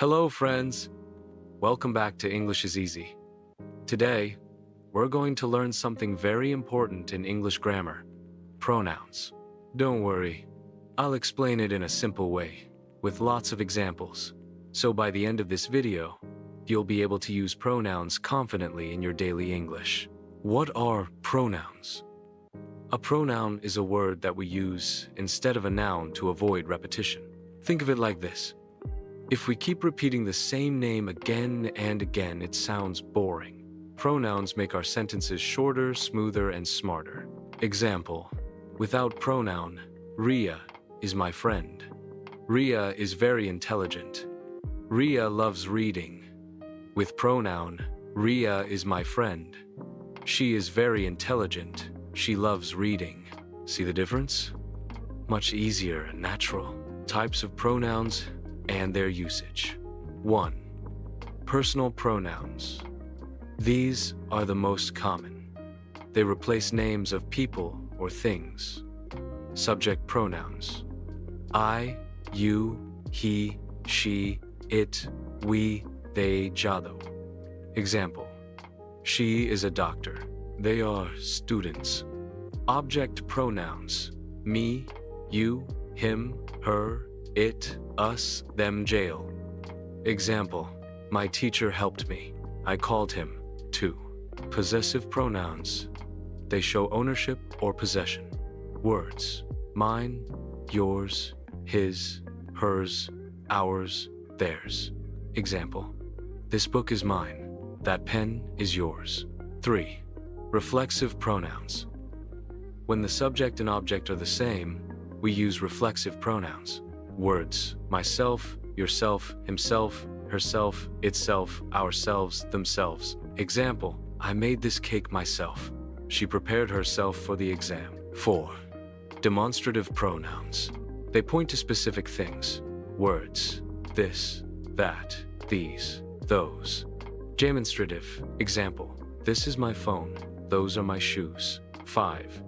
Hello, friends. Welcome back to English is Easy. Today, we're going to learn something very important in English grammar: pronouns. Don't worry, I'll explain it in a simple way, with lots of examples. So by the end of this video, you'll be able to use pronouns confidently in your daily English. What are pronouns? A pronoun is a word that we use instead of a noun to avoid repetition. Think of it like this. If we keep repeating the same name again and again, it sounds boring. Pronouns make our sentences shorter, smoother, and smarter. Example: without pronoun, Ria is my friend. Ria is very intelligent. Ria loves reading. With pronoun, Ria is my friend. She is very intelligent. She loves reading. See the difference? Much easier and natural. Types of pronouns and their usage. 1. Personal pronouns. These are the most common. They replace names of people or things. Subject pronouns. I, you, he, she, it, we, they, jado. Example: she is a doctor. They are students. Object pronouns. Me, you, him, her, it, us, them, jail. Example: my teacher helped me. I called him. 2. Possessive pronouns. They show ownership or possession. Words: mine, yours, his, hers, ours, theirs. Example: this book is mine. That pen is yours. 3. Reflexive pronouns. When the subject and object are the same, we use reflexive pronouns. Words: myself, yourself, himself, herself, itself, ourselves, themselves. Example: I made this cake myself. She prepared herself for the exam. 4. Demonstrative pronouns. They point to specific things. Words: this, that, these, those. Demonstrative. Example: this is my phone. Those are my shoes. 5.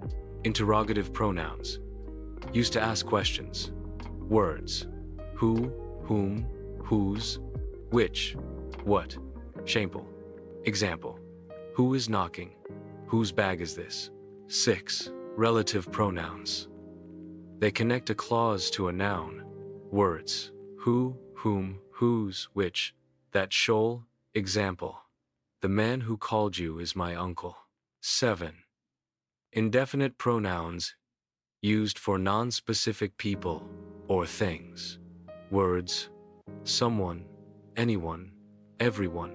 Interrogative pronouns. Used to ask questions. Words: who, whom, whose, which, what. Shameful. Example: who is knocking? Whose bag is this? 6. Relative pronouns. They connect a clause to a noun. Words: who, whom, whose, which, that shoal. Example: the man who called you is my uncle. 7. Indefinite pronouns used for non-specific people or things. Words: someone, anyone, everyone,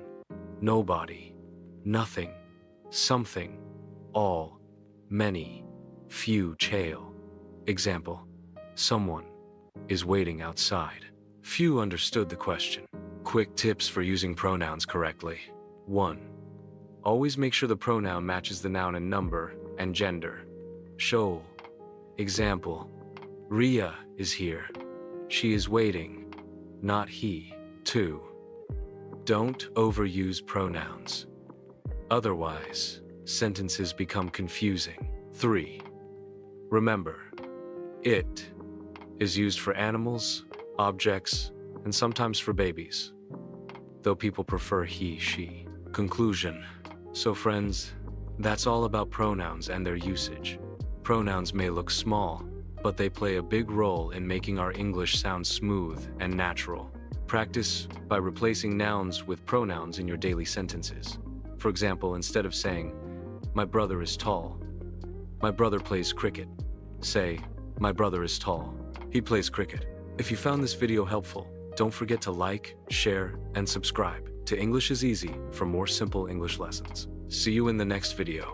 nobody, nothing, something, all, many, few, chael. Example: someone is waiting outside. Few understood the question. Quick tips for using pronouns correctly. 1. Always make sure the pronoun matches the noun in number and gender. Shoal. Example: Ria is here. She is waiting, not he. 2. Don't overuse pronouns. Otherwise, sentences become confusing. 3. Remember, it is used for animals, objects, and sometimes for babies, though people prefer he, she. Conclusion. So friends, that's all about pronouns and their usage. Pronouns may look small, but they play a big role in making our English sound smooth and natural. Practice by replacing nouns with pronouns in your daily sentences. For example, instead of saying, my brother is tall, my brother plays cricket, say, my brother is tall, he plays cricket. If you found this video helpful, don't forget to like, share, and subscribe to English is Easy for more simple English lessons. See you in the next video.